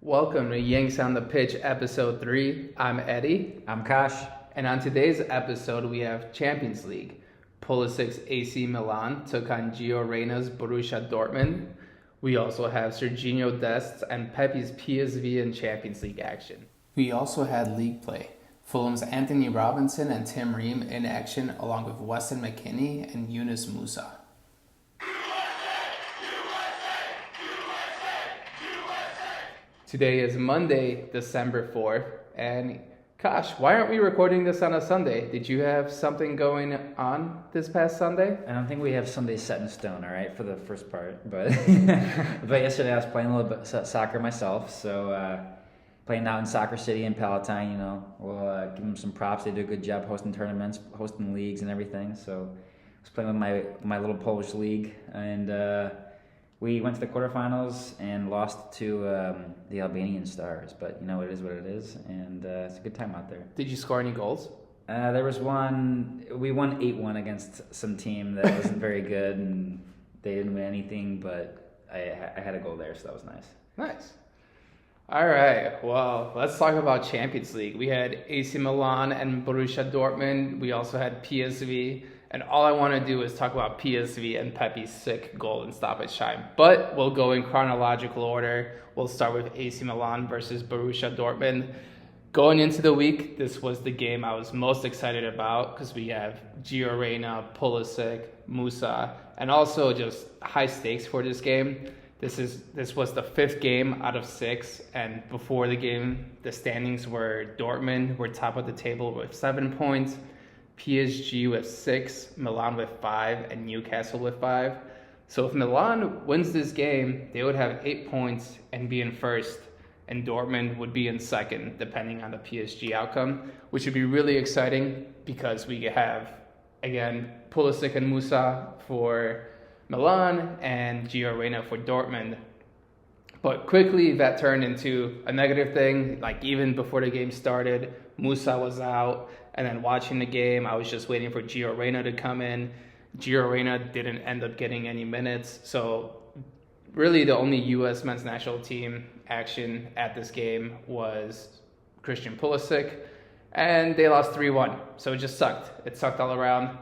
Welcome to Yanks on the Pitch, episode 3. I'm Eddy. I'm Kash. And on today's episode, we have Champions League. Pulisic's AC Milan took on Reyna's Borussia Dortmund. We also have Serginho Dest's and Pepi's PSV in Champions League action. We also had league play. Fulham's Antonee Robinson and Tim Ream in action, along with Weston McKennie and Yunus Musa. Today is Monday, December 4th, and Kash, why aren't we recording this on a Sunday? Did you have something going on this past Sunday? I don't think we have Sunday set in stone, all right, for the first part. But but yesterday I was playing a little bit soccer myself, so playing out in Soccer City in Palatine, we'll give them some props. They do a good job hosting tournaments, hosting leagues and everything. So I was playing with my little Polish league, and we went to the quarterfinals and lost to the Albanian Stars, but it is what it is, and it's a good time out there. Did you score any goals? There was one. We won 8-1 against some team that wasn't very good, and they didn't win anything, but I had a goal there, so that was nice. Nice. All right, well, let's talk about Champions League. We had AC Milan and Borussia Dortmund. We also had PSV. And all I want to do is talk about PSV and Pepi's sick goal in stoppage time. But we'll go in chronological order. We'll start with AC Milan versus Borussia Dortmund. Going into the week, this was the game I was most excited about because we have Reyna, Pulisic, Musa, and also just high stakes for this game. This was the 5th game out of 6, and before the game, the standings were Dortmund were top of the table with 7 points. PSG with 6, Milan with 5, and Newcastle with 5. So if Milan wins this game, they would have 8 points and be in first, and Dortmund would be in second, depending on the PSG outcome, which would be really exciting because we have, again, Pulisic and Musa for Milan and Reyna for Dortmund. But quickly, that turned into a negative thing. Like, even before the game started, Musa was out. And then watching the game, I was just waiting for Reyna to come in. Reyna didn't end up getting any minutes. So really the only U.S. men's national team action at this game was Christian Pulisic. And they lost 3-1. So it just sucked. It sucked all around.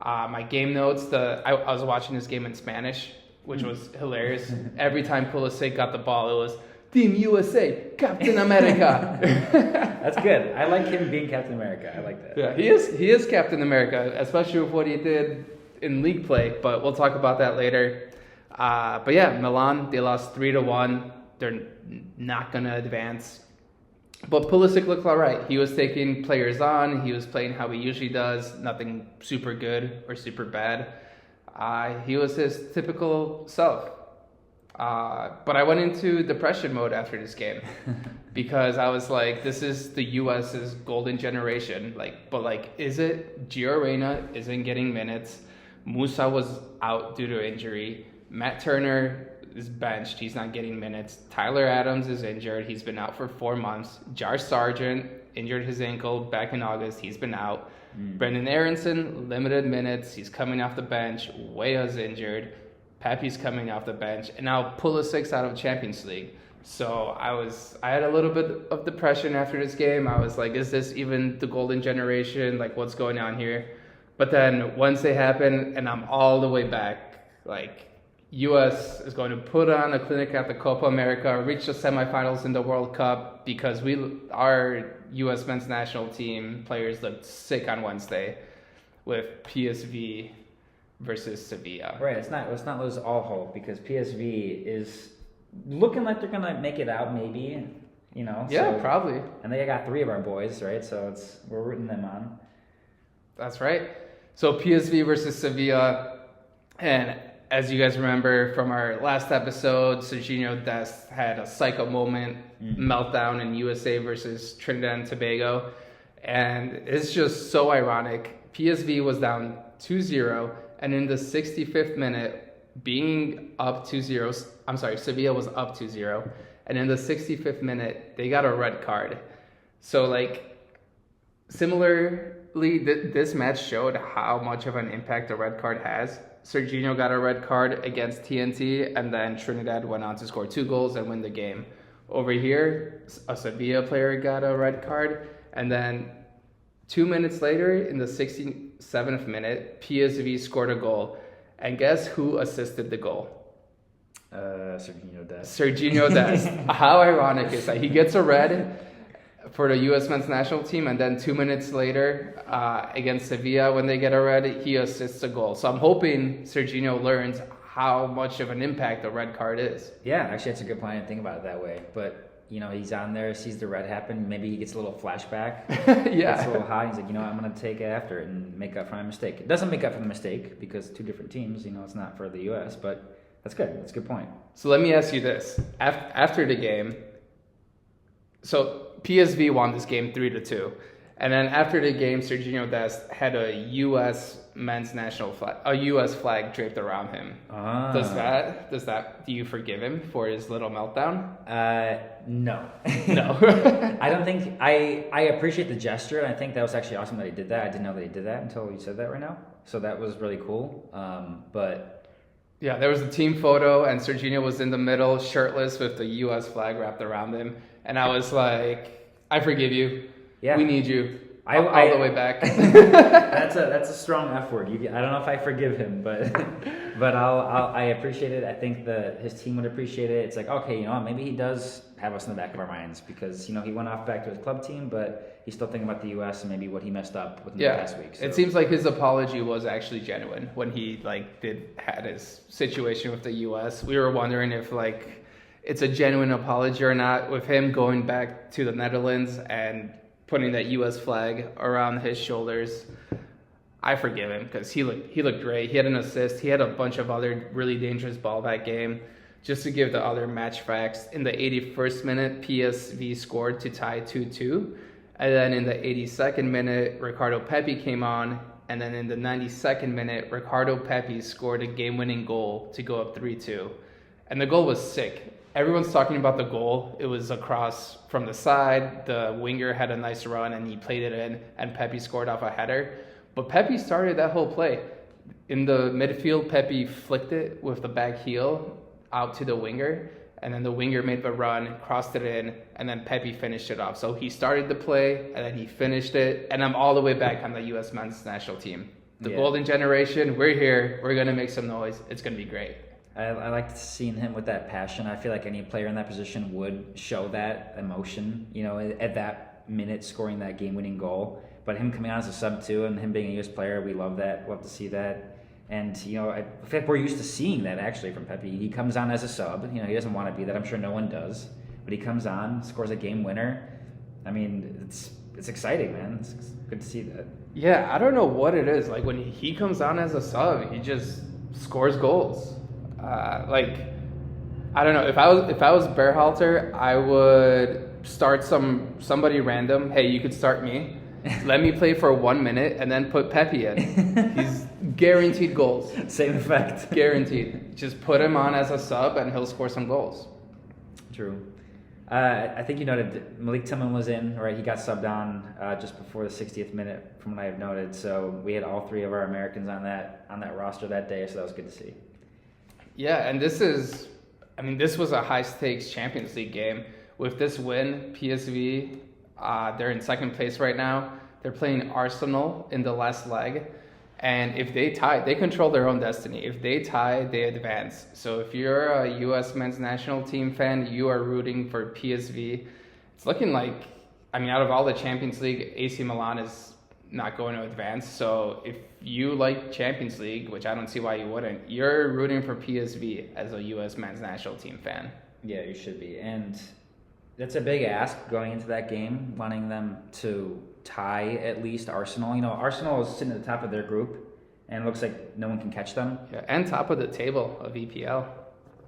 My game notes, I was watching this game in Spanish, which was hilarious. Every time Pulisic got the ball, it was Team USA, Captain America. That's good. I like him being Captain America. I like that. Yeah, he is Captain America, especially with what he did in league play. But we'll talk about that later. But yeah, Milan, they lost 3-1. They're not gonna advance. But Pulisic looked all right. He was taking players on. He was playing how he usually does. Nothing super good or super bad. He was his typical self. But I went into depression mode after this game because I was like, this is the US's golden generation. Is it? Reyna isn't getting minutes. Musa was out due to injury. Matt Turner is benched. He's not getting minutes. Tyler Adams is injured. He's been out for 4 months. Jar Sargent injured his ankle back in August. He's been out. Brendan Aronson, limited minutes. He's coming off the bench. Weah's injured. Pepi's coming off the bench, and now Pulisic's out of Champions League. So I had a little bit of depression after this game. I was like, is this even the golden generation? Like, what's going on here? But then Wednesday happened, and I'm all the way back. Like, U.S. is going to put on a clinic at the Copa America, reach the semifinals in the World Cup, because our U.S. men's national team players looked sick on Wednesday with PSV versus Sevilla. Right, let's not lose all hope because PSV is looking like they're gonna make it out, maybe. Yeah, so, probably. And they got 3 of our boys, right? So we're rooting them on. That's right. So PSV versus Sevilla, and as you guys remember from our last episode, Serginho Dest had a psycho moment, meltdown in USA versus Trinidad and Tobago, and it's just so ironic. PSV was down 2-0. And in the 65th minute, being up 2-0, Sevilla was up 2-0. And in the 65th minute, they got a red card. So, similarly, this match showed how much of an impact a red card has. Serginho got a red card against TNT, and then Trinidad went on to score 2 goals and win the game. Over here, a Sevilla player got a red card, and then 2 minutes later, in the 67th minute, PSV scored a goal. And guess who assisted the goal? Serginho Dest. Serginho Dest. How ironic is that? He gets a red for the U.S. men's national team, and then 2 minutes later, against Sevilla, when they get a red, he assists a goal. So I'm hoping Serginho learns how much of an impact a red card is. Yeah, actually, that's a good point. I didn't think about it that way. But, he's on there, sees the red happen. Maybe he gets a little flashback. Yeah. Gets a little hot. He's like, I'm going to take it after it and make up for my mistake. It doesn't make up for the mistake because two different teams. It's not for the U.S., but that's good. That's a good point. So let me ask you this. After the game, so PSV won this game 3-2. And then after the game, Serginho Dest had a U.S. men's national flag, a U.S. flag draped around him. Do you forgive him for his little meltdown? No. No. I don't think, I appreciate the gesture, and I think that was actually awesome that he did that. I didn't know that he did that until you said that right now. So that was really cool. But yeah, there was a team photo, and Serginho was in the middle, shirtless, with the U.S. flag wrapped around him. And I was like, I forgive you. Yeah. We need you. All the way back. That's a strong F word. I don't know if I forgive him, but I appreciate it. I think that his team would appreciate it. It's like, okay, maybe he does have us in the back of our minds because he went off back to his club team, but he's still thinking about the U.S. and maybe what he messed up within the past week. So. It seems like his apology was actually genuine when he had his situation with the U.S. We were wondering if it's a genuine apology or not, with him going back to the Netherlands and putting that U.S. flag around his shoulders. I forgive him because he looked great. He had an assist. He had a bunch of other really dangerous ball that game. Just to give the other match facts, in the 81st minute, PSV scored to tie 2-2. And then in the 82nd minute, Ricardo Pepi came on. And then in the 92nd minute, Ricardo Pepi scored a game-winning goal to go up 3-2. And the goal was sick. Everyone's talking about the goal. It was a cross from the side. The winger had a nice run, and he played it in, and Pepi scored off a header. But Pepi started that whole play. In the midfield, Pepi flicked it with the back heel out to the winger, and then the winger made the run, crossed it in, and then Pepi finished it off. So he started the play, and then he finished it, and I'm all the way back on the U.S. men's national team. The golden generation, we're here. We're going to make some noise. It's going to be great. I liked seeing him with that passion. I feel like any player in that position would show that emotion, at that minute scoring that game-winning goal. But him coming on as a sub too, and him being a U.S. player, we love that. Love to see that. And, I feel like we're used to seeing that actually from Pepi. He comes on as a sub. He doesn't want to be that. I'm sure no one does. But he comes on, scores a game winner. I mean, it's exciting, man. It's good to see that. Yeah, I don't know what it is. When he comes on as a sub, he just scores goals. I don't know. If I was Berhalter, I would start somebody random. Hey, you could start me. Let me play for 1 minute and then put Pepi in. He's guaranteed goals. Same effect. Guaranteed. Just put him on as a sub and he'll score some goals. True. I think you noted Malik Tillman was in, right? He got subbed on just before the 60th minute, from what I have noted. So we had all three of our Americans on that roster that day. So that was good to see. Yeah, and this was a high-stakes Champions League game. With this win, PSV, they're in second place right now. They're playing Arsenal in the last leg. And if they tie, they control their own destiny. If they tie, they advance. So if you're a U.S. men's national team fan, you are rooting for PSV. It's looking like, out of all the Champions League, AC Milan is not going to advance. So if you like Champions League, which I don't see why you wouldn't, you're rooting for PSV as a U.S. men's national team fan. Yeah, you should be. And that's a big ask going into that game, wanting them to tie at least Arsenal. Arsenal is sitting at the top of their group, and it looks like no one can catch them. Yeah, and top of the table of EPL.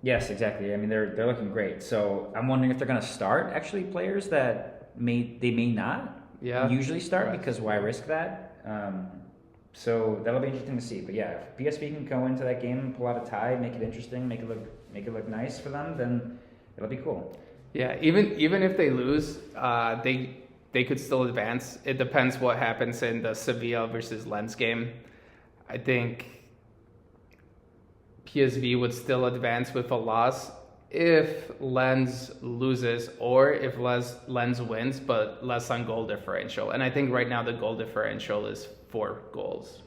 Yes, exactly. They're looking great. So I'm wondering if they're going to start actually players that may not usually start, because why risk that? So that'll be interesting to see. But yeah, if PSV can go into that game and pull out a tie, make it interesting, make it look nice for them, then it'll be cool. Yeah, even if they lose, they could still advance. It depends what happens in the Sevilla versus Lens game. I think PSV would still advance with a loss if Lens loses or if Lens wins, but less on goal differential. And I think right now the goal differential is 4 goals.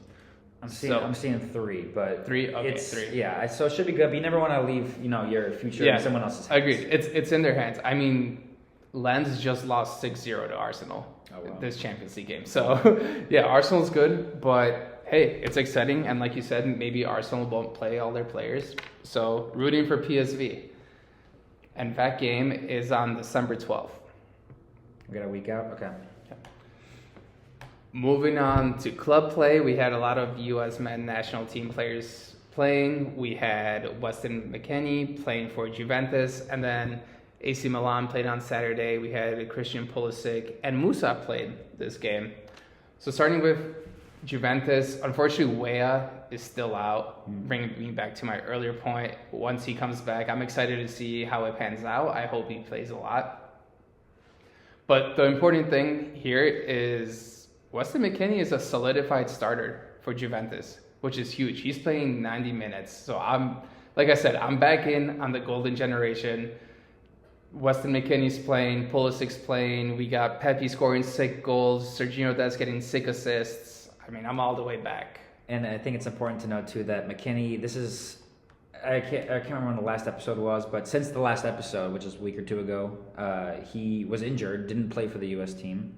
I'm seeing 3, but 3. Okay, it's 3. Yeah, so it should be good. But you never want to leave, your future in someone else's hands. Agreed. It's in their hands. I mean, Lens just lost 6-0 to Arsenal this Champions League game. So yeah, Arsenal's good, but hey, it's exciting. And like you said, maybe Arsenal won't play all their players. So rooting for PSV. And that game is on December 12th. We got a week out? Okay. Moving on to club play, we had a lot of U.S. men's national team players playing. We had Weston McKennie playing for Juventus, and then AC Milan played on Saturday. We had Christian Pulisic and Musa played this game. So starting with Juventus, unfortunately, Weah is still out. Bringing me back to my earlier point. Once he comes back, I'm excited to see how it pans out. I hope he plays a lot. But the important thing here is Weston McKennie is a solidified starter for Juventus, which is huge. He's playing 90 minutes. So I'm back in on the golden generation. Weston McKennie's playing, Pulisic's playing. We got Pepi scoring 6 goals, Serginho Dest getting 6 assists. I mean, I'm all the way back. And I think it's important to note too that McKennie, I can't remember when the last episode was, but since the last episode, which is a week or 2 ago, he was injured, didn't play for the U.S. team.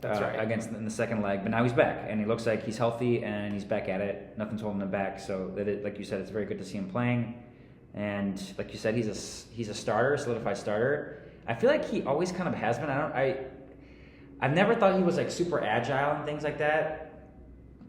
That's right. In the second leg, but now he's back, and he looks like he's healthy, and he's back at it. Nothing's holding him back, so like you said, it's very good to see him playing. And like you said, he's a starter, a solidified starter. I feel like he always kind of has been. I've never thought he was like super agile and things like that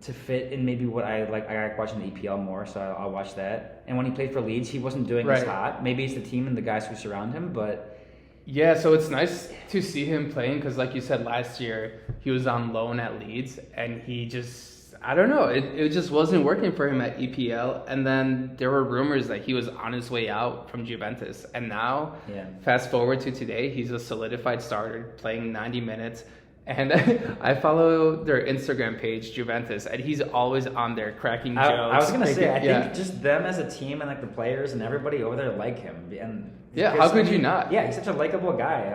to fit in maybe what I like. I like watching the EPL more, so I'll watch that. And when he played for Leeds, he wasn't doing as hot. Maybe it's the team and the guys who surround him, but. Yeah, so it's nice to see him playing because, like you said, last year he was on loan at Leeds and he just, I don't know, it just wasn't working for him at EPL. And then there were rumors that he was on his way out from Juventus. And now, fast forward to today, he's a solidified starter playing 90 minutes. And I follow their Instagram page, Juventus, and he's always on there cracking jokes. I was going to say, I think just them as a team and like the players and everybody over there like him. And how could you not? Yeah, he's such a likable guy.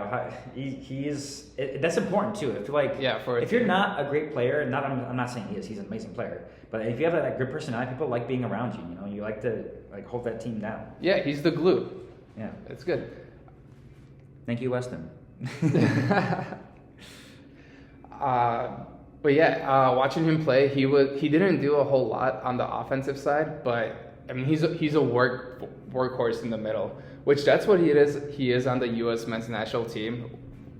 That's important too. If you're not a great player, I'm not saying he is. He's an amazing player. But if you have that good personality, people like being around you. You like to hold that team down. Yeah, he's the glue. Yeah, it's good. Thank you, Weston. Watching him play, he didn't do a whole lot on the offensive side, but I mean he's a workhorse in the middle, which that's what he is. He is on the U.S. men's national team.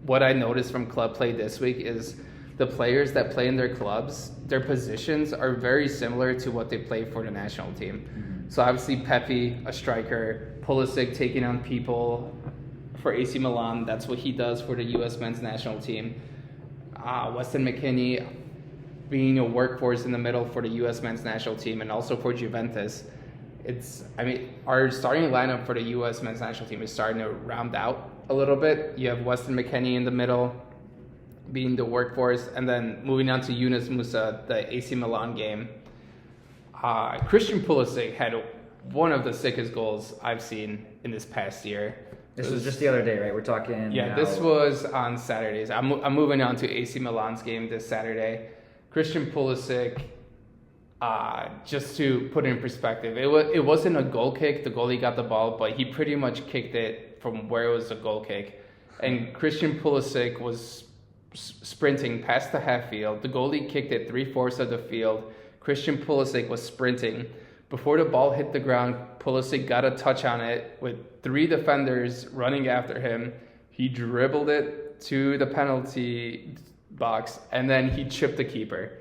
What I noticed from club play this week is the players that play in their clubs, their positions are very similar to what they play for the national team. Mm-hmm. So obviously Pepi, a striker, Pulisic taking on people for AC Milan. That's what he does for the U.S. men's national team. Weston McKennie being a workforce in the middle for the U.S. men's national team and also for Juventus. Our starting lineup for the U.S. men's national team is starting to round out a little bit. You have Weston McKennie in the middle being the workforce, and then moving on to Yunus Musa, the AC Milan game. Christian Pulisic had one of the sickest goals I've seen in this past year. This was just the other day, right? We're talking. Yeah, this was on Saturdays. I'm moving on to AC Milan's game this Saturday. Christian Pulisic, just to put it in perspective, it wasn't a goal kick. The goalie got the ball, but he pretty much kicked it from where it was a goal kick. And Christian Pulisic was sprinting past the half field. The goalie kicked it 3/4 of the field. Christian Pulisic was sprinting. Before the ball hit the ground, Pulisic got a touch on it with 3 defenders running after him. He dribbled it to the penalty box, and then he chipped the keeper.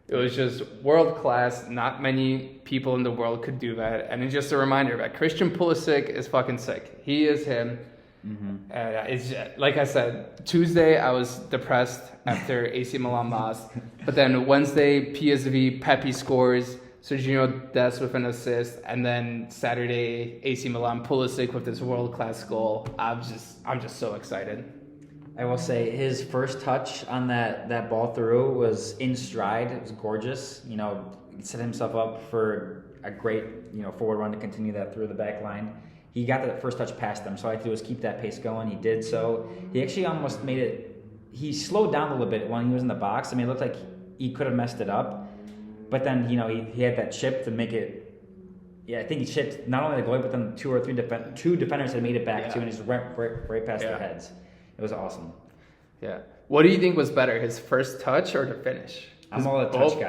It was just world class. Not many people in the world could do that. And it's just a reminder that Christian Pulisic is fucking sick. He is him. Mm-hmm. And it's like I said, Tuesday I was depressed after AC Milan lost. But then Wednesday, PSV, Pepi scores. Serginho Dest with an assist, and then Saturday AC Milan Pulisic with this world-class goal. I'm just so excited. I will say his first touch on that ball through was in stride. It was gorgeous. He set himself up for a great forward run to continue that through the back line. he got the first touch past them. So all I had to do was keep that pace going. He did so. He actually almost made it. He slowed down a little bit when he was in the box. I mean, it looked like he could have messed it up, but then he had that chip to make it. Yeah, I think he chipped not only the goalie, but then two defenders had made it back too, and he's right past their heads. It was awesome. Yeah. What do you think was better, his first touch or the finish? I'm all a touch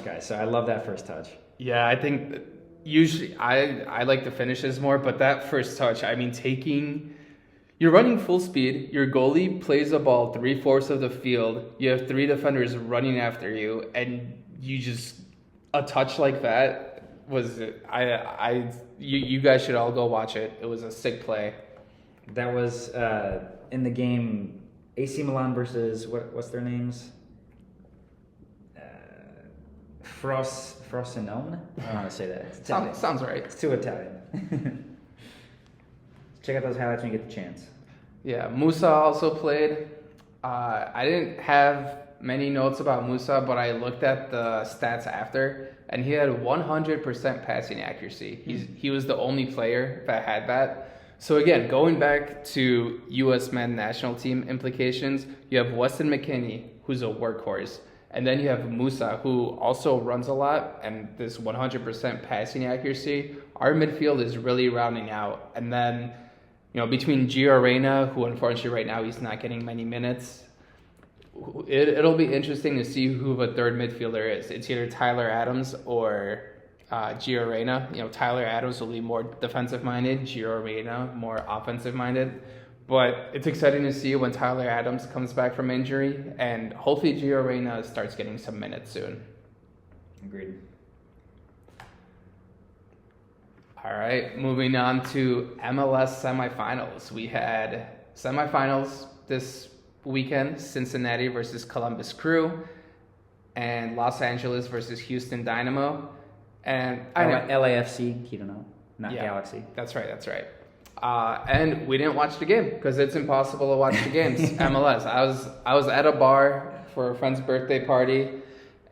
guy. So I love that first touch. Yeah, I think usually I like the finishes more, but that first touch, I mean, you're running full speed, your goalie plays the ball 3/4 of the field, you have 3 defenders running after you, and a touch like that you guys should all go watch it. It was a sick play. That was in the game AC Milan versus what's their names? Frosinone? I don't know how to say that. Sounds right. It's too Italian. Check out those highlights when you get the chance. Yeah, Musa also played. I didn't have many notes about Musa, but I looked at the stats after, and he had 100% passing accuracy. He was the only player that had that. So again, going back to U.S. men's national team implications, you have Weston McKennie, who's a workhorse, and then you have Musa, who also runs a lot, and this 100% passing accuracy. Our midfield is really rounding out. And then, between Gio Reyna, who unfortunately right now he's not getting many minutes, it'll be interesting to see who the third midfielder is. It's either Tyler Adams or Gio Reyna. Tyler Adams will be more defensive-minded, Gio Reyna more offensive-minded. But it's exciting to see when Tyler Adams comes back from injury, and hopefully Gio Reyna starts getting some minutes soon. Agreed. All right, moving on to MLS semifinals. We had semifinals this weekend, Cincinnati versus Columbus Crew, and Los Angeles versus Houston Dynamo. And I know LAFC, you don't know, not Galaxy. That's right. And we didn't watch the game because it's impossible to watch the games. MLS. I was at a bar for a friend's birthday party,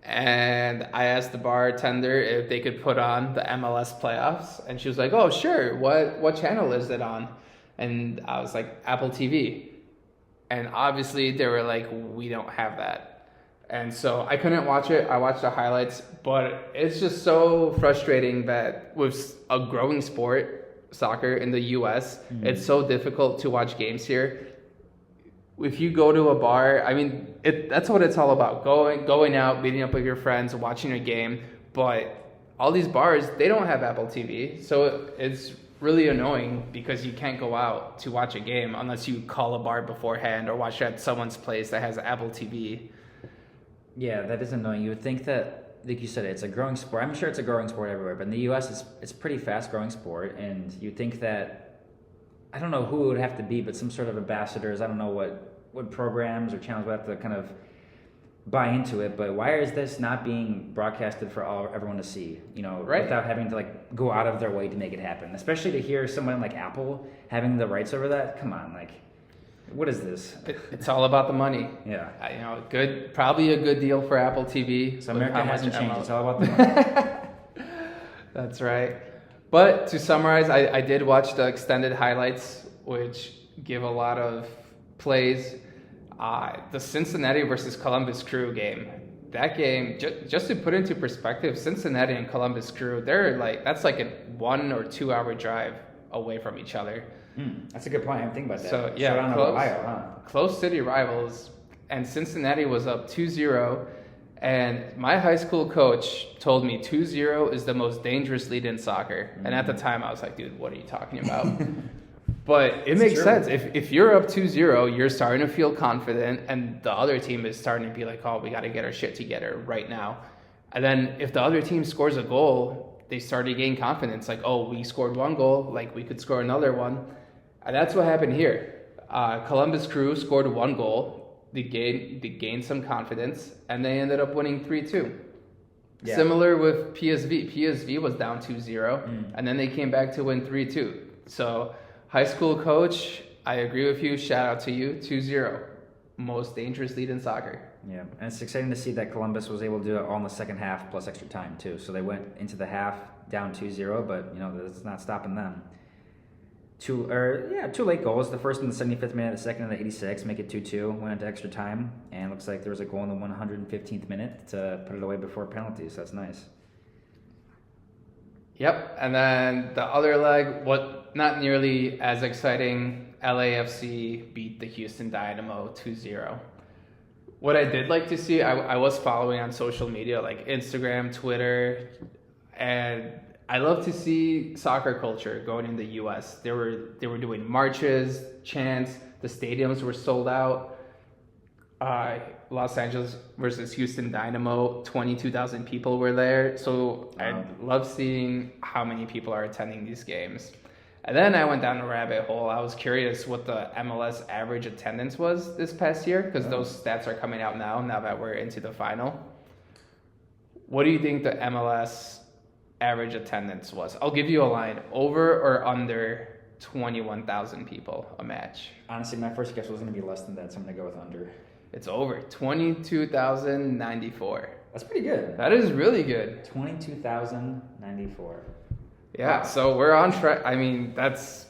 and I asked the bartender if they could put on the MLS playoffs, and she was like, "Oh, sure. What channel is it on?" And I was like, "Apple TV." And obviously they were like, "We don't have that." And so I couldn't watch it. I watched the highlights, but it's just so frustrating that with a growing sport, soccer in the U.S., it's so difficult to watch games here. If you go to a bar, I mean, that's what it's all about. Going out, meeting up with your friends, watching a game. But all these bars, they don't have Apple TV. So it's really annoying because you can't go out to watch a game unless you call a bar beforehand or watch at someone's place that has Apple TV. Yeah, that is annoying. You would think that, like you said, it's a growing sport. I'm sure it's a growing sport everywhere, but in the U.S., it's a pretty fast-growing sport, and you'd think that, I don't know who it would have to be, but some sort of ambassadors, I don't know what programs or channels would have to kind of buy into it, but why is this not being broadcasted for everyone to see, right, without having to go out of their way to make it happen, especially to hear someone like Apple having the rights over that? Come on, what is this? It's all about the money. Yeah. Probably a good deal for Apple TV. So America hasn't changed. It's all about the money. That's right. But to summarize, I did watch the extended highlights, which give a lot of plays. The Cincinnati versus Columbus Crew game. That game, just to put into perspective, Cincinnati and Columbus Crew, that's like a 1 or 2 hour drive away from each other. That's a good point. I didn't think about that. So yeah, close city rivals, and Cincinnati was up 2-0, and my high school coach told me 2-0 is the most dangerous lead in soccer. And at the time I was like, dude, what are you talking about? But it makes sense. If you're up 2-0, you're starting to feel confident, and the other team is starting to be like, oh, we got to get our shit together right now. And then if the other team scores a goal, they start to gain confidence. Like, oh, we scored 1 goal, we could score another one. And that's what happened here. Columbus Crew scored 1 goal. They gained some confidence, and they ended up winning 3-2. Yeah. Similar with PSV. PSV was down 2-0, and then they came back to win 3-2. So high school coach, I agree with you. Shout out to you. 2-0. Most dangerous lead in soccer. Yeah, and it's exciting to see that Columbus was able to do it all in the second half plus extra time, too. So they went into the half down 2-0, but, that's not stopping them. two late goals. The first in the 75th minute, the second in the 86th, make it 2-2. Went into extra time, and looks like there was a goal in the 115th minute to put it away before penalties. So that's nice. Yep, and then the other leg, not nearly as exciting, LAFC beat the Houston Dynamo 2-0. What I did like to see, I was following on social media like Instagram, Twitter, and I love to see soccer culture going in the U.S. They were doing marches, chants. The stadiums were sold out. Los Angeles versus Houston Dynamo, 22,000 people were there. So I love seeing how many people are attending these games. And then I went down a rabbit hole. I was curious what the MLS average attendance was this past year, because those stats are coming out now that we're into the final. What do you think the MLS average attendance was? I'll give you a line. Over or under 21,000 people a match? Honestly, my first guess was going to be less than that, so I'm going to go with under. It's over. 22,094. That's pretty good. That is really good. 22,094. Yeah, so we're on track. I mean, it's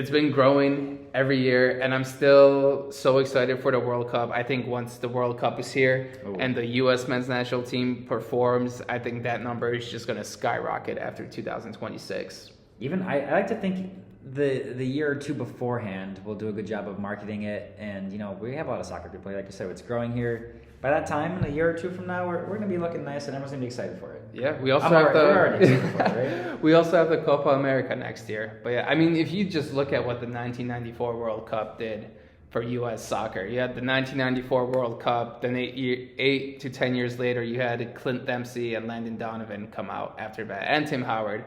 been growing every year, and I'm still so excited for the World Cup. I think once the World Cup is here and the U.S. men's national team performs, I think that number is just going to skyrocket after 2026. Even I like to think the year or two beforehand we'll do a good job of marketing it, and we have a lot of soccer people. Like I said, it's growing here. By that time, in a year or two from now, we're going to be looking nice, and everyone's going to be excited for it. Yeah, we also have we also have the Copa America next year. But yeah, I mean, if you just look at what the 1994 World Cup did for U.S. soccer, you had the 1994 World Cup. Then 8 to 10 years later, you had Clint Dempsey and Landon Donovan come out after that, and Tim Howard,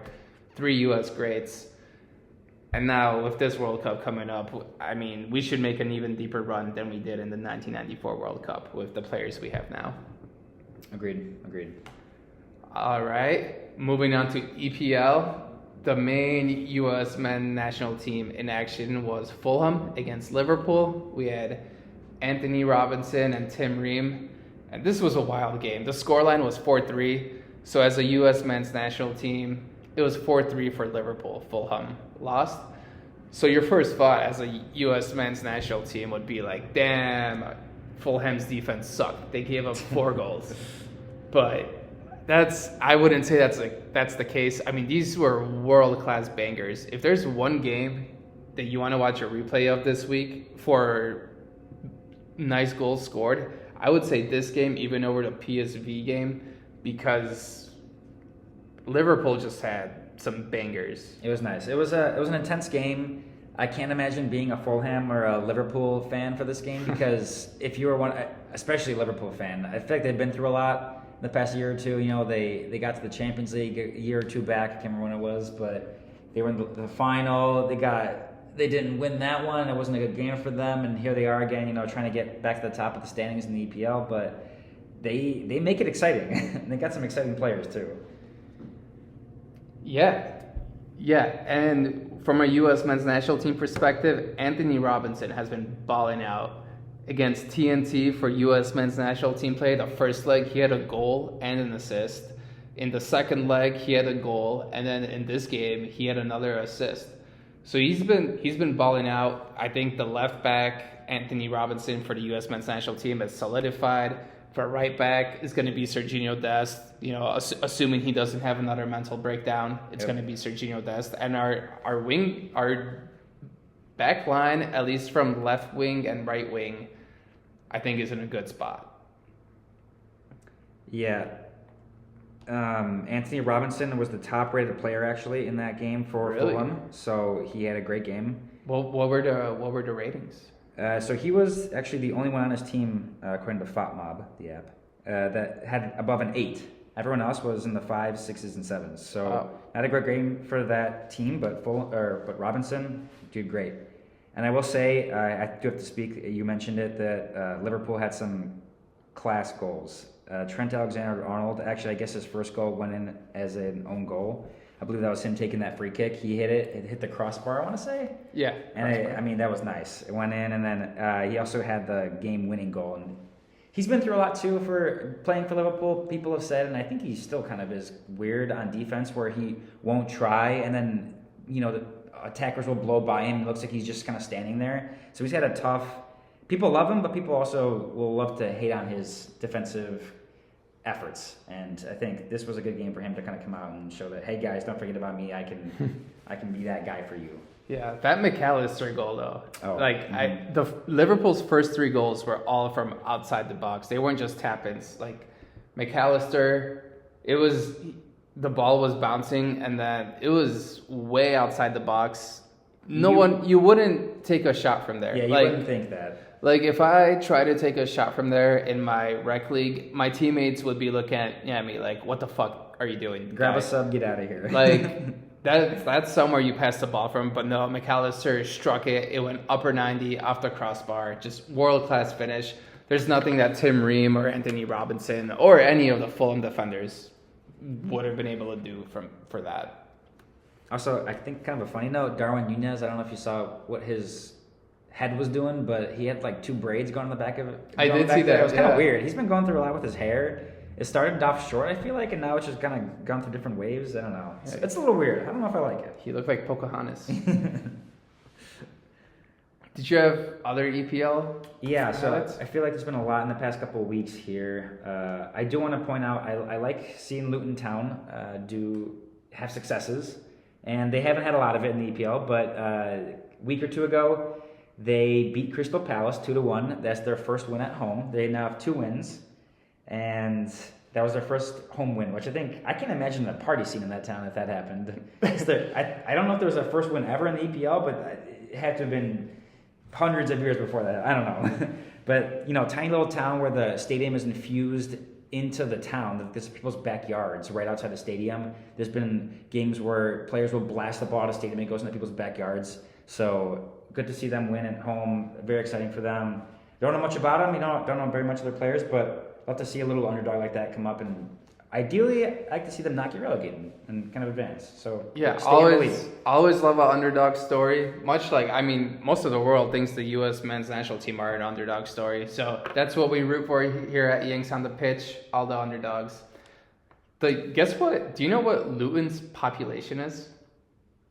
3 U.S. greats. And now with this World Cup coming up, I mean, we should make an even deeper run than we did in the 1994 World Cup with the players we have now. Agreed. All right, moving on to EPL. The main U.S. men's national team in action was Fulham against Liverpool. We had Antonee Robinson and Tim Ream, and this was a wild game. The scoreline was 4-3, so as a U.S. men's national team, it was 4-3 for Liverpool. Fulham lost. So your first thought as a U.S. men's national team would be like, damn, Fulham's defense sucked. They gave up 4 goals. But I wouldn't say that's the case. I mean, these were world-class bangers. If there's one game that you want to watch a replay of this week for nice goals scored, I would say this game even over the PSV game, because Liverpool just had some bangers. It was nice. It was an intense game. I can't imagine being a Fulham or a Liverpool fan for this game, because if you were one, especially a Liverpool fan, I feel like they've been through a lot in the past year or two. They got to the Champions League a year or two back. I can't remember when it was, but they were in the final. They didn't win that one. It wasn't a good game for them, and here they are again. Trying to get back to the top of the standings in the EPL, but they make it exciting. They got some exciting players too. Yeah, and from a U.S. men's national team perspective, Antonee Robinson has been balling out against TNT for U.S. men's national team play. The first leg, he had a goal and an assist. In the second leg, he had a goal, and then in this game, he had another assist. So he's been balling out. I think the left back, Antonee Robinson, for the U.S. men's national team has solidified. For right back is going to be Serginho Dest. Assuming he doesn't have another mental breakdown, it's going to be Serginho Dest. And our back line, at least from left wing and right wing, I think is in a good spot. Yeah. Antonee Robinson was the top rated player actually in that game for Fulham, so he had a great game. Well, what were the ratings? So he was actually the only one on his team, according to FotMob, the app, that had above an 8. Everyone else was in the 5s, 6s, and 7s. So not a great game for that team, but Robinson did great. And I will say, I do have to speak. You mentioned it that Liverpool had some class goals. Trent Alexander-Arnold, actually, I guess his first goal went in as an own goal. I believe that was him taking that free kick. He hit it. It hit the crossbar, I want to say. Yeah. And I mean, that was nice. It went in, and then he also had the game-winning goal. And he's been through a lot, too, for playing for Liverpool, people have said. And I think he still kind of is weird on defense, where he won't try. And then, attackers will blow by him. It looks like he's just kind of standing there. So he's had a tough. People love him, but people also will love to hate on his defensive efforts. And I think this was a good game for him to kind of come out and show that, hey guys, don't forget about me. I can be that guy for you. Yeah, that McAllister goal though. Oh, The Liverpool's first 3 goals were all from outside the box. They weren't just tap-ins. Like McAllister, the ball was bouncing and then it was way outside the box. You wouldn't take a shot from there. Yeah, you wouldn't think that. Like if I try to take a shot from there in my rec league, my teammates would be looking at me like, "What the fuck are you doing? Grab a sub, get out of here." Like that's somewhere you pass the ball from. But no, McAllister struck it. It went upper 90 off the crossbar. Just world class finish. There's nothing that Tim Ream or Antonee Robinson or any of the Fulham defenders would have been able to do for that. Also, I think kind of a funny note, Darwin Nunez. I don't know if you saw what his head was doing, but he had like 2 braids going on the back of it. I did see that. It was kind of weird. He's been going through a lot with his hair. It started off short, I feel like, and now it's just kind of gone through different waves. I don't know. It's a little weird. I don't know if I like it. He looked like Pocahontas. Did you have other EPL? Yeah, so highlights? I feel like there's been a lot in the past couple of weeks here. I do want to point out, I like seeing Luton Town have successes, and they haven't had a lot of it in the EPL, but a week or 2 ago, they beat Crystal Palace 2-1. That's their first win at home. They now have 2 wins, and that was their first home win, which I can't imagine the party scene in that town if that happened. I don't know if there was a first win ever in the EPL, but it had to have been hundreds of years before that. I don't know. But, tiny little town where the stadium is infused into the town. This is people's backyards right outside the stadium. There's been games where players will blast the ball out of the stadium and it goes into people's backyards. So good to see them win at home. Very exciting for them. Don't know much about them. Don't know very much of their players, but love to see a little underdog like that come up. And ideally, I like to see them not get relegated and kind of advance. So yeah, stay in the league. always love an underdog story. Much like most of the world thinks the U.S. men's national team are an underdog story. So that's what we root for here at Yanks on the pitch. All the underdogs. Guess what? Do you know what Luton's population is?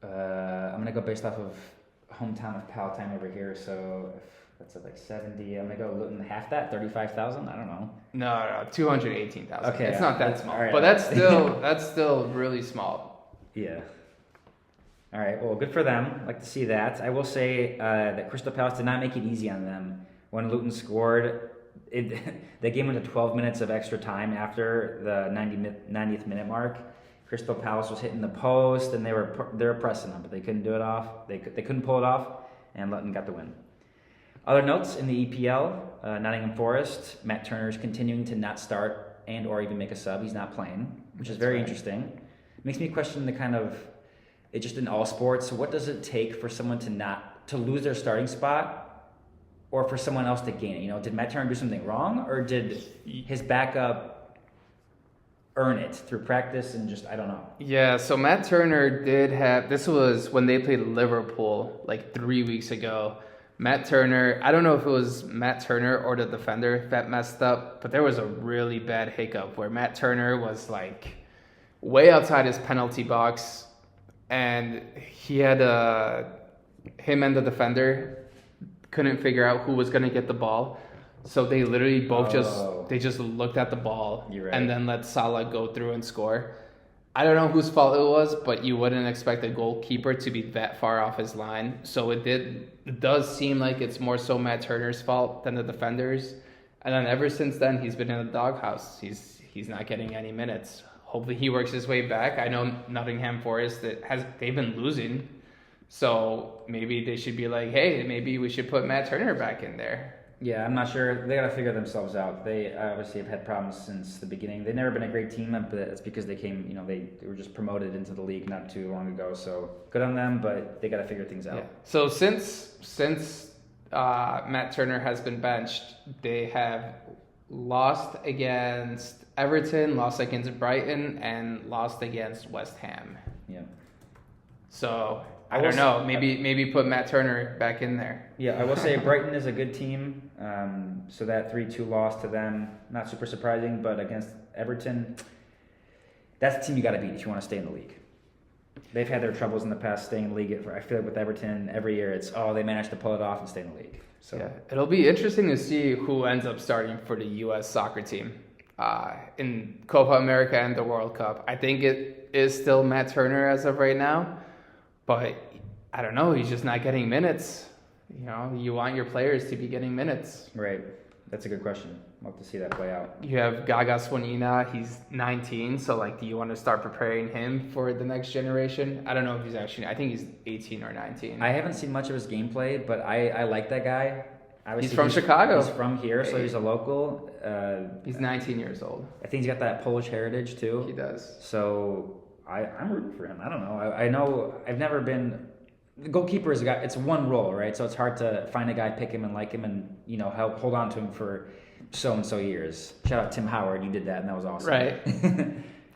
I'm gonna go based off of hometown of Palatine over here, so that's at like 70. I'm gonna go Luton half that, 35,000. I don't know. No, 218,000. Okay, it's not that small, right, but that's still really small. Yeah. All right. Well, good for them. I'd like to see that. I will say that Crystal Palace did not make it easy on them when Luton scored. The game went to 12 minutes of extra time after the 90th minute mark. Crystal Palace was hitting the post, and they were pressing them, but they couldn't do it off. They couldn't pull it off, and Luton got the win. Other notes in the EPL: Nottingham Forest. Matt Turner is continuing to not start and or even make a sub. He's not playing, which is very interesting. It makes me question the kind of it just in all sports. What does it take for someone to lose their starting spot, or for someone else to gain it? Did Matt Turner do something wrong, or did his backup earn it through practice and just I don't know. Yeah, so Matt Turner this was when they played Liverpool like 3 weeks ago. Matt Turner, I don't know if it was Matt Turner or the defender that messed up, but there was a really bad hiccup where Matt Turner was like way outside his penalty box, and he had him and the defender couldn't figure out who was going to get the ball. So they literally both just looked at the ball and then let Salah go through and score. I don't know whose fault it was, but you wouldn't expect a goalkeeper to be that far off his line. So it does seem like it's more so Matt Turner's fault than the defenders. And then ever since then, he's been in the doghouse. He's not getting any minutes. Hopefully he works his way back. I know Nottingham Forest they've been losing. So maybe they should be like, hey, maybe we should put Matt Turner back in there. Yeah, I'm not sure. They got to figure themselves out. They obviously have had problems since the beginning. They've never been a great team, but it's because they came, they were just promoted into the league not too long ago. So good on them, but they got to figure things out. Yeah. So since Matt Turner has been benched, they have lost against Everton, lost against Brighton, and lost against West Ham. Yeah. So I don't know. Maybe put Matt Turner back in there. Yeah, I will say Brighton is a good team. So that 3-2 loss to them, not super surprising, but against Everton, that's the team you got to beat if you want to stay in the league. They've had their troubles in the past staying in the league. I feel like with Everton, every year it's, they managed to pull it off and stay in the league. So yeah, it'll be interesting to see who ends up starting for the U.S. soccer team in Copa America and the World Cup. I think it is still Matt Turner as of right now, but I don't know. He's just not getting minutes. You know, you want your players to be getting minutes. Right. That's a good question. We'll have to see that play out. You have Gaga Swanina. He's 19, so like, do you want to start preparing him for the next generation? I don't know if he's actually. I think he's 18 or 19. I haven't seen much of his gameplay, but I like that guy. Obviously, he's from Chicago. He's from here, so he's a local. He's 19 years old. I think he's got that Polish heritage too. He does. So I'm rooting for him. I don't know. I know I've never been. The goalkeeper is a guy. It's one role, right? So it's hard to find a guy, pick him, and like him, and help hold on to him for so and so years. Shout out Tim Howard, you did that, and that was awesome. Right.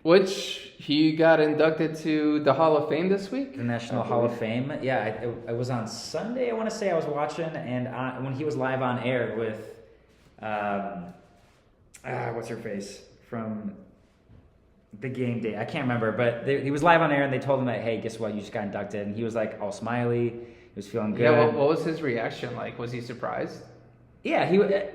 Which he got inducted to the Hall of Fame this week. The National Hall of Fame. Yeah, I was on Sunday. I want to say I was watching, and when he was live on air with, what's her face from the game day. I can't remember, but he was live on air and they told him that, hey, guess what? You just got inducted. And he was like all smiley. He was feeling good. Yeah, what was his reaction like? Was he surprised? Yeah,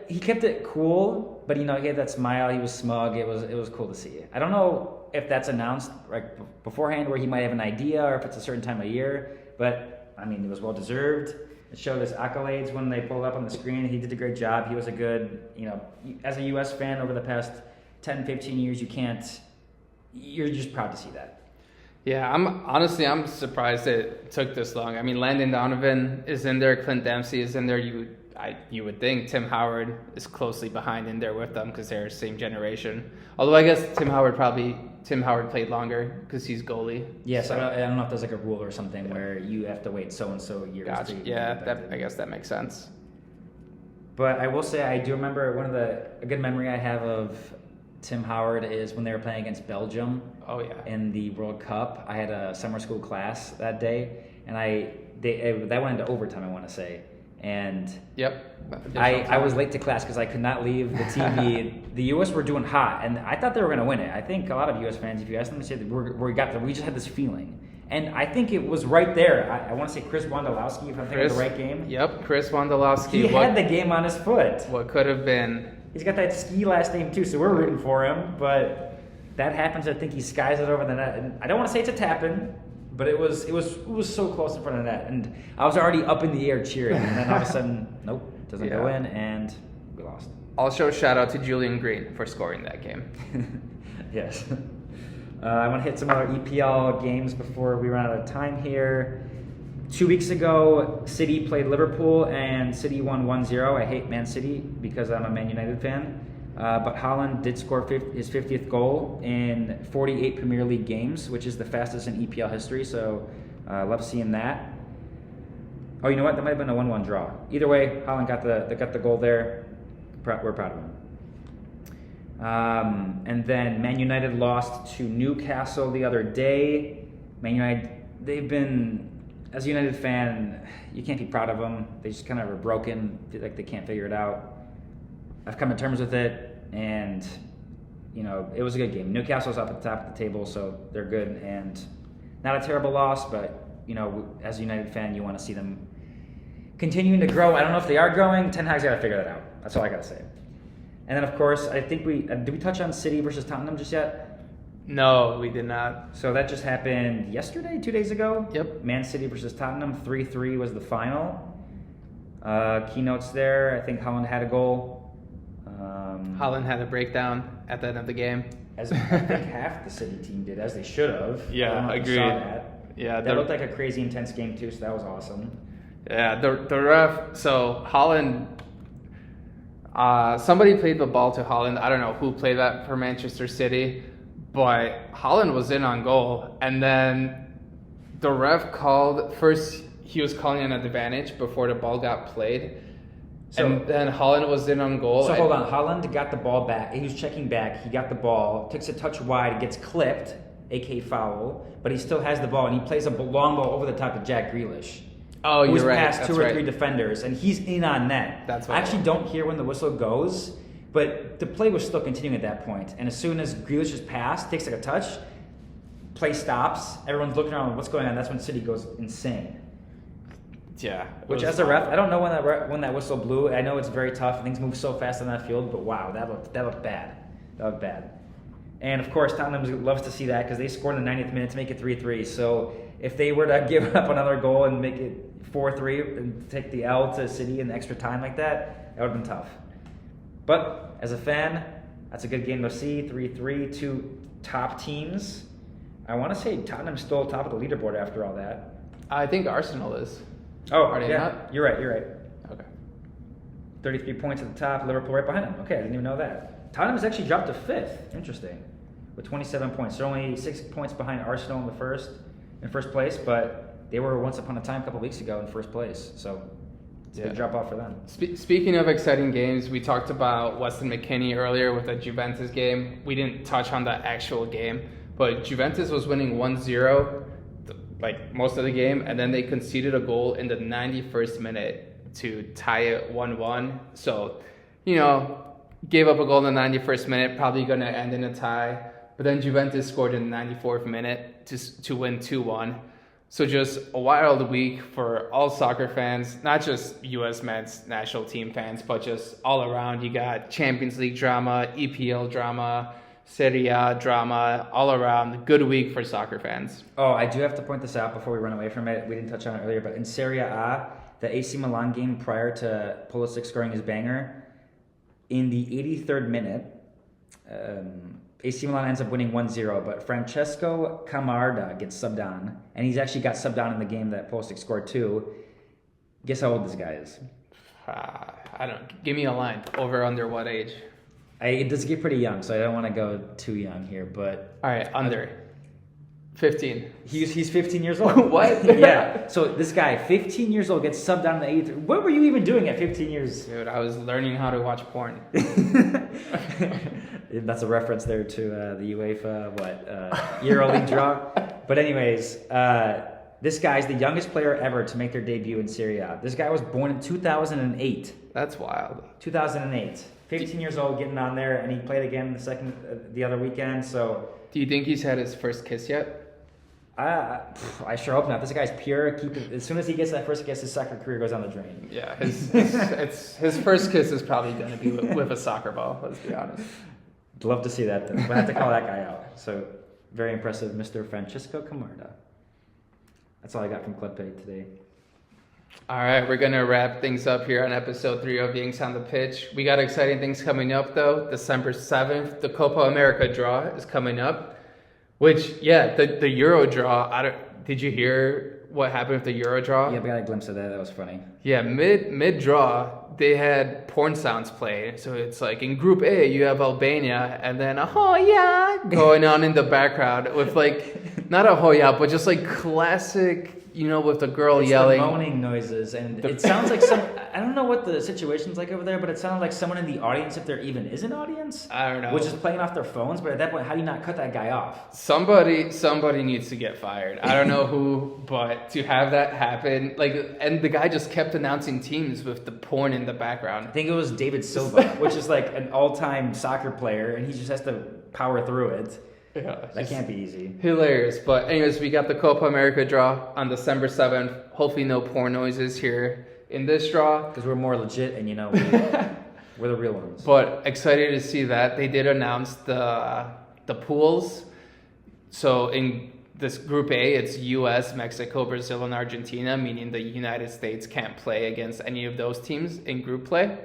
he kept it cool, but he had that smile. He was smug. It was cool to see. I don't know if that's announced like beforehand, where he might have an idea, or if it's a certain time of year. But I mean, it was well deserved. It showed his accolades when they pulled up on the screen. He did a great job. He was a good, as a U.S. fan over the past 10, 15 years, you're just proud to see that. Yeah, I'm surprised it took this long. I mean, Landon Donovan is in there, Clint Dempsey is in there. You would think Tim Howard is closely behind in there with them because they're the same generation. Although I guess Tim Howard played longer because he's goalie. Yeah, so I don't know if there's like a rule or something where you have to wait so and so years. Gotcha. Yeah, I guess that makes sense. But I will say I do remember a good memory I have of Tim Howard is when they were playing against Belgium. Oh yeah. In the World Cup, I had a summer school class that day, and that went into overtime, I want to say, and yep. I was late to class because I could not leave the TV. The U.S. were doing hot, and I thought they were going to win it. I think a lot of U.S. fans, if you ask them, they said we just had this feeling. And I think it was right there. I want to say Chris Wondolowski, if I'm thinking of the right game. Yep, Chris Wondolowski. He had the game on his foot. What could have been. He's got that ski last name too, so we're rooting for him. But that happens. I think he skies it over the net. And I don't want to say it's a tap-in, but it was so close in front of the net. And I was already up in the air cheering. And then all of a sudden, nope, doesn't go in, and we lost. Also, shout out to Julian Green for scoring that game. Yes. I want to hit some other EPL games before we run out of time here. 2 weeks ago, City played Liverpool, and City won 1-0. I hate Man City because I'm a Man United fan. But Haaland did score his 50th goal in 48 Premier League games, which is the fastest in EPL history, so love seeing that. Oh, you know what? That might have been a 1-1 draw. Either way, Haaland got the goal there. We're proud of him. And then Man United lost to Newcastle the other day. Man United, they've been, as a United fan, you can't be proud of them. They just kind of are broken, like they can't figure it out. I've come to terms with it, and it was a good game. Newcastle's up at the top of the table, so they're good, and not a terrible loss, but as a United fan, you want to see them continuing to grow. I don't know if they are growing. Ten Hag's got to figure that out. That's all I got to say. And then, of course, I think did we touch on City versus Tottenham just yet? No, we did not. So that just happened yesterday, 2 days ago? Yep. Man City versus Tottenham, 3-3 was the final. Keynotes there, I think Haaland had a goal. Haaland had a breakdown at the end of the game. As I think half the City team did, as they should have. Yeah, agreed. Saw that. Yeah, that looked like a crazy intense game too, so that was awesome. Yeah, the ref, so Haaland... somebody played the ball to Haaland. I don't know who played that for Manchester City, but Haaland was in on goal. And then the ref he was calling an advantage before the ball got played. And then Haaland was in on goal. So hold on, Haaland got the ball back. He was checking back. He got the ball, takes a touch wide, gets clipped, aka foul, but he still has the ball, and he plays a long ball over the top of Jack Grealish. Oh, you're right. Past two or three defenders, and he's in on net. I actually don't hear when the whistle goes, but the play was still continuing at that point. And as soon as Grealish is passed, takes like a touch, play stops. Everyone's looking around, what's going on? That's when City goes insane. Yeah. Which, as a ref, I don't know when that whistle blew. I know it's very tough. Things move so fast on that field, but wow, that looked bad. That looked bad. And of course, Tottenham loves to see that because they scored in the 90th minute to make it 3-3. So if they were to give up another goal and make it 4-3 and take the L to City in extra time like that, that would have been tough. But as a fan, that's a good game to see. 3-3, two top teams. I want to say Tottenham's still top of the leaderboard after all that. I think Arsenal is. Oh, Are they yeah, not? You're right. Okay. 33 points at the top, Liverpool right behind them. Okay, I didn't even know that. Tottenham has actually dropped to 5th. Interesting. With 27 points. They're only 6 points behind Arsenal in first place, but they were once upon a time a couple weeks ago in first place. So it's a big drop off for them. Speaking of exciting games, we talked about Weston McKennie earlier with the Juventus game. We didn't touch on the actual game, but Juventus was winning 1-0 like most of the game, and then they conceded a goal in the 91st minute to tie it 1-1. So, gave up a goal in the 91st minute, probably going to end in a tie. But then Juventus scored in the 94th minute to win 2-1. So just a wild week for all soccer fans, not just U.S. men's national team fans, but just all around. You got Champions League drama, EPL drama, Serie A drama, all around. Good week for soccer fans. Oh, I do have to point this out before we run away from it. We didn't touch on it earlier, but in Serie A, the AC Milan game prior to Pulisic scoring his banger, in the 83rd minute, AC Milan ends up winning 1-0, but Francesco Camarda gets subbed on, and he's actually got subbed on in the game that Pulisic scored too. Guess how old this guy is? I don't. Give me a line. Over, under what age? It does get pretty young, so I don't want to go too young here, but... All right, under. 15. He's 15 years old. What? Yeah. So this guy, 15 years old, gets subbed on in the 83rd. What were you even doing at 15 years? Dude, I was learning how to watch porn. That's a reference there to the UEFA, EuroLeague draw. But anyways, this guy's the youngest player ever to make their debut in Serie A. This guy was born in 2008. That's wild. 2008. 15 years old, getting on there, and he played again the other weekend. So, do you think he's had his first kiss yet? I sure hope not. This guy's pure. As soon as he gets that first kiss, his soccer career goes down the drain. Yeah, his first kiss is probably going to be with a soccer ball. Let's be honest. Love to see that. Though. We'll have to call that guy out. So, very impressive, Mr. Francesco Camarda. That's all I got from Club Pay today. All right, we're going to wrap things up here on episode 3 of Yanks on the Pitch. We got exciting things coming up, though. December 7th, the Copa America draw is coming up. Which, yeah, the Euro draw, did you hear what happened with the Euro draw? Yeah, we got a glimpse of that. That was funny. Yeah, mid-draw, they had porn sounds play. So it's like in Group A, you have Albania, and then a "Hoya" going on in the background with like, not a "Hoya," but just like classic, with the girl yelling. The moaning noises, and it sounds like I don't know what the situation's like over there, but it sounded like someone in the audience, if there even is an audience. I don't know. Which is playing off their phones, but at that point, how do you not cut that guy off? Somebody needs to get fired. I don't know who, but to have that happen, and the guy just kept announcing teams with the porn in the background. I think it was David Silva, which is like an all-time soccer player, and he just has to power through it. Yeah, that can't be easy. Hilarious. But anyways, we got the Copa America draw on December 7th. Hopefully no porn noises here in this draw. Because we're more legit and we're the real ones. But excited to see that. They did announce the pools. So in this Group A, it's US, Mexico, Brazil, and Argentina, meaning the United States can't play against any of those teams in group play.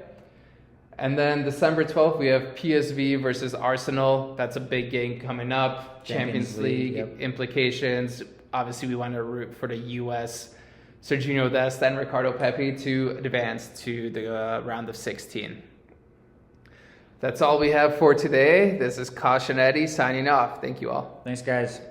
And then December 12th, we have PSV versus Arsenal. That's a big game coming up. Champions League implications. Obviously, we want to root for the U.S. Serginho Dest and Ricardo Pepi to advance to the round of 16. That's all we have for today. This is Kash and Eddy signing off. Thank you all. Thanks, guys.